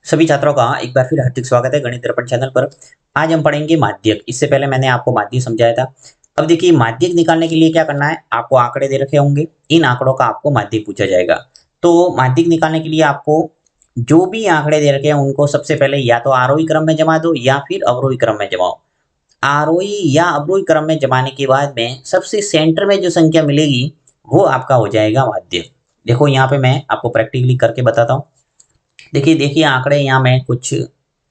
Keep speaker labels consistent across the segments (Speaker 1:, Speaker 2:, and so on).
Speaker 1: सभी छात्रों का एक बार फिर हार्दिक स्वागत है गणित दर्पण चैनल पर। आज हम पढ़ेंगे माध्यक। इससे पहले मैंने आपको माध्यक समझाया था। अब देखिए माध्यक निकालने के लिए क्या करना है, आपको आंकड़े दे रखे होंगे, इन आंकड़ों का आपको माध्यक पूछा जाएगा। तो माध्यक निकालने के लिए आपको जो भी आंकड़े दे रखे हैं उनको सबसे पहले या तो आरोही क्रम में जमा दो या फिर अवरोही क्रम में जमाओ। आरोही या अवरोही क्रम में जमाने के बाद में सबसे सेंटर में जो संख्या मिलेगी वो आपका हो जाएगा माध्यक। देखो यहाँ पे मैं आपको प्रैक्टिकली करके बताता हूँ। देखिए देखिए आंकड़े यहाँ मैं कुछ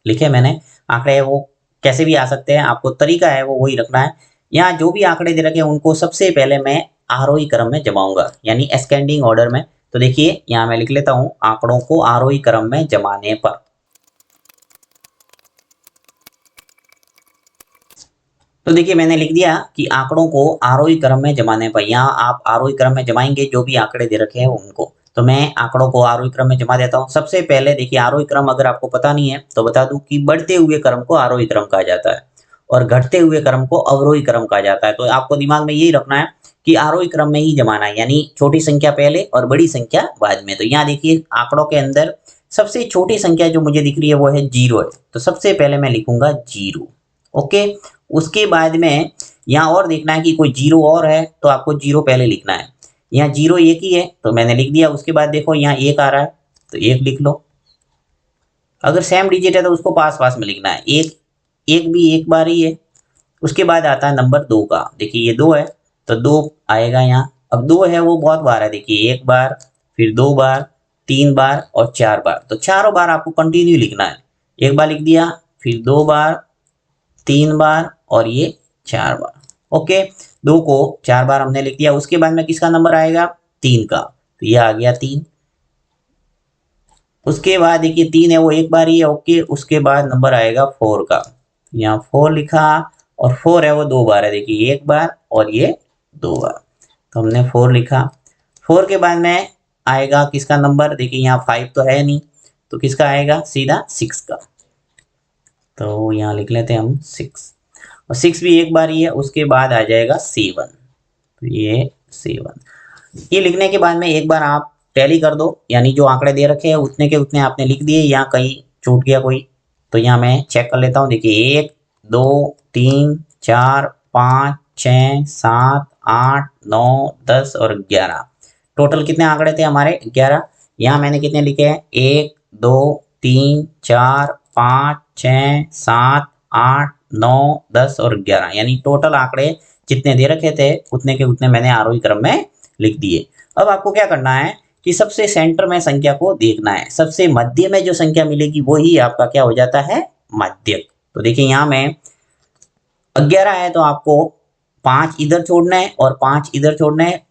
Speaker 1: लिखे मैंने। आंकड़े वो कैसे भी आ सकते हैं, आपको तरीका है वो वही रखना है। यहाँ जो भी आंकड़े दे रखे हैं उनको सबसे पहले मैं आरोही क्रम में जमाऊंगा, यानी असेंडिंग ऑर्डर में। तो देखिए यहाँ मैं लिख लेता हूँ आंकड़ों को आरोही क्रम में जमाने पर। तो देखिए मैंने लिख दिया कि आंकड़ों को आरोही क्रम में जमाने पर। यहाँ आप आरोही क्रम में जमाएंगे जो भी आंकड़े दे रखे हैं उनको। तो मैं आंकड़ों को आरोही क्रम में जमा देता हूँ। सबसे पहले देखिए आरोही क्रम अगर आपको पता नहीं है तो बता दूं कि बढ़ते हुए क्रम को आरोही क्रम कहा जाता है और घटते हुए क्रम को अवरोही क्रम कहा जाता है। तो आपको दिमाग में यही रखना है कि आरोही क्रम में ही जमाना है, यानी छोटी संख्या पहले और बड़ी संख्या बाद में। तो यहाँ देखिए आंकड़ों के अंदर सबसे छोटी संख्या जो मुझे दिख रही है वो है 0 है। तो सबसे पहले मैं लिखूंगा 0। ओके, उसके बाद में यहाँ और देखना है कि कोई 0 और है तो आपको 0 पहले लिखना है। यहाँ 0 एक ही है तो मैंने लिख दिया। उसके बाद देखो यहाँ 1 आ रहा है तो 1 लिख लो। अगर सेम डिजिट है तो उसको पास पास में लिखना है। एक एक भी एक बार ही है। उसके बाद आता है नंबर 2 का। देखिए ये 2 है तो 2 आएगा यहाँ। अब 2 है वो बहुत बार है, देखिए 1 बार, फिर 2 बार, 3 बार और 4 बार। तो चारों बार आपको कंटिन्यू लिखना है। एक बार लिख दिया, फिर 2 बार, 3 बार और ये 4 बार। ओके, 2 को 4 बार हमने लिख दिया। उसके बाद में किसका नंबर आएगा, 3 का। तो ये आ गया 3। उसके बाद देखिए 3 है वो एक बार ही है। ओके, उसके बाद नंबर आएगा 4 का। यहाँ 4 लिखा और 4 है वो 2 बार है, देखिए 1 बार और ये 2 बार। तो हमने 4 लिखा। 4 के बाद में आएगा किसका नंबर, देखिए यहाँ 5 तो है नहीं तो किसका आएगा, सीधा 6 का। तो यहाँ लिख लेते हैं हम 6। और 6 भी एक बार ही है। उसके बाद आ जाएगा 7। तो ये 7। ये लिखने के बाद में एक बार आप टैली कर दो, यानी जो आंकड़े दे रखे हैं उतने के उतने आपने लिख दिए। यहाँ कहीं छूट गया कोई तो यहाँ मैं चेक कर लेता हूँ। देखिए 1 2 3 4 5 6 7 8 9 10 और 11। टोटल कितने आंकड़े थे हमारे, 11। यहाँ मैंने कितने लिखे हैं, 1 2 3 4 5 6 7 8 9 10 और 11, यानी टोटल आंकड़े जितने दे रखे थे उतने के उतने मैंने आरोही क्रम में लिख दिए। अब आपको क्या करना है कि सबसे सेंटर में संख्या को देखना है। सबसे मध्य में जो संख्या मिलेगी वही आपका क्या हो जाता है, माध्यक। तो देखिए यहाँ में 11 है तो आपको 5 इधर छोड़ना है और 5 इधर छोड़ना है।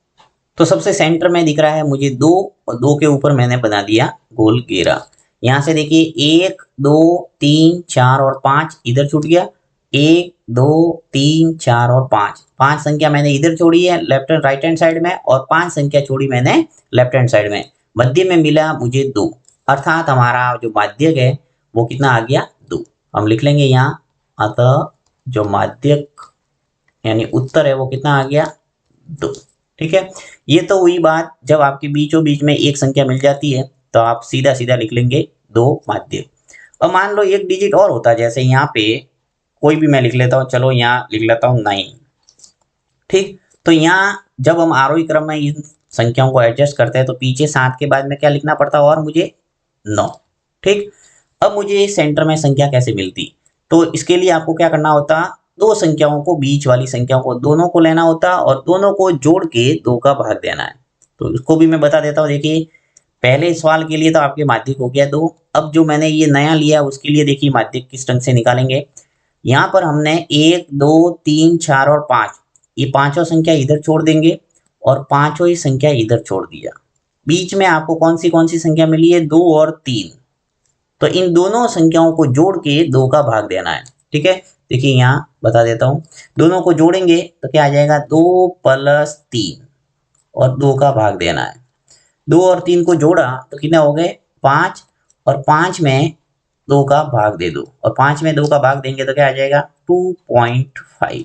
Speaker 1: तो सबसे सेंटर में दिख रहा है मुझे 2 और 2 के ऊपर मैंने बना दिया गोल घेरा। यहाँ से देखिए 1 2 3 4 और 5 इधर छूट गया। 1 2 3 4 और 5, 5 संख्या मैंने इधर छोड़ी है left and right hand side में और 5 संख्या छोड़ी मैंने लेफ्ट हैंड साइड में। मध्य में मिला मुझे 2, अर्थात हमारा जो माध्यक है वो कितना आ गया, 2। हम लिख लेंगे यहाँ, अतः जो माध्यक यानी उत्तर है वो कितना आ गया, 2। ठीक है, ये तो हुई बात जब आपके बीचों बीच में एक संख्या मिल जाती है तो आप सीधा सीधा लिख लेंगे 2 माध्य। अब मान लो एक डिजिट और होता है, जैसे यहाँ पे कोई भी मैं लिख लेता हूँ, चलो यहाँ लिख लेता हूँ 9। ठीक, तो यहाँ जब हम आरोही क्रम में इन संख्याओं को एडजस्ट करते हैं तो पीछे 7 के बाद में क्या लिखना पड़ता है, और मुझे 9। ठीक, अब मुझे सेंटर में संख्या कैसे मिलती, तो इसके लिए आपको क्या करना होता, दो संख्याओं को, बीच वाली संख्याओं को दोनों को लेना होता और दोनों को जोड़ के 2 का भाग देना है। तो इसको भी मैं बता देता हूँ। देखिए पहले सवाल के लिए तो आपके माध्यक हो गया 2। अब जो मैंने ये नया लिया उसके लिए देखिए माध्यक किस ढंग से निकालेंगे। यहाँ पर हमने 1 2 3 4 और 5, ये पांचों संख्या इधर छोड़ देंगे और पांचों ही संख्या इधर छोड़ दिया। बीच में आपको कौन सी संख्या मिली है, 2 और 3। तो इन दोनों संख्याओं को जोड़ के 2 का भाग देना है। ठीक है, देखिए यहाँ बता देता हूँ, दोनों को जोड़ेंगे तो क्या आ जाएगा, 2 + 3 और 2 का भाग देना है। 2 और 3 को जोड़ा तो कितने हो गए, 5, और 5 में 2 का भाग दे दो और 5 में 2 का भाग देंगे तो क्या आ जाएगा, 2.5।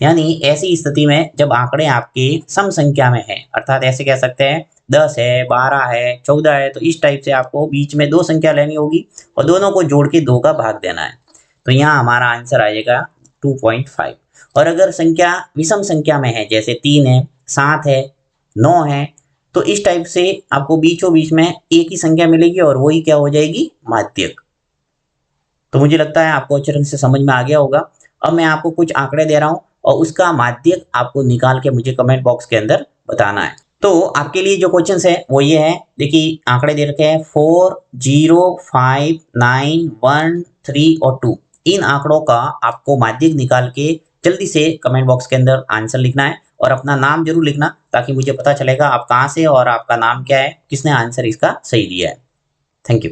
Speaker 1: यानी ऐसी स्थिति में जब आंकड़े आपके सम संख्या में है, अर्थात ऐसे कह सकते हैं 10 है, 12 है, 14 है, तो इस टाइप से आपको बीच में 2 संख्या लेनी होगी और दोनों को जोड़ के 2 का भाग देना है। तो यहाँ हमारा आंसर आएगा 2.5। और अगर संख्या विषम संख्या में है, जैसे 3 है, 7 है, 9 है, तो इस टाइप से आपको बीचों बीच में एक ही संख्या मिलेगी और वही क्या हो जाएगी, माध्यक। तो मुझे लगता है आपको अच्छे ढंग से समझ में आ गया होगा। अब मैं आपको कुछ आंकड़े दे रहा हूँ और उसका माध्यक आपको निकाल के मुझे कमेंट बॉक्स के अंदर बताना है। तो आपके लिए जो क्वेश्चंस है वो ये है, देखिए आंकड़े दे रखे हैं 4, 0, 5, 9, 1, 3 और 2। इन आंकड़ों का आपको माध्यक निकाल के जल्दी से कमेंट बॉक्स के अंदर आंसर लिखना है और अपना नाम जरूर लिखना, ताकि मुझे पता चलेगा आप कहाँ से और आपका नाम क्या है, किसने आंसर इसका सही दिया है। Thank you.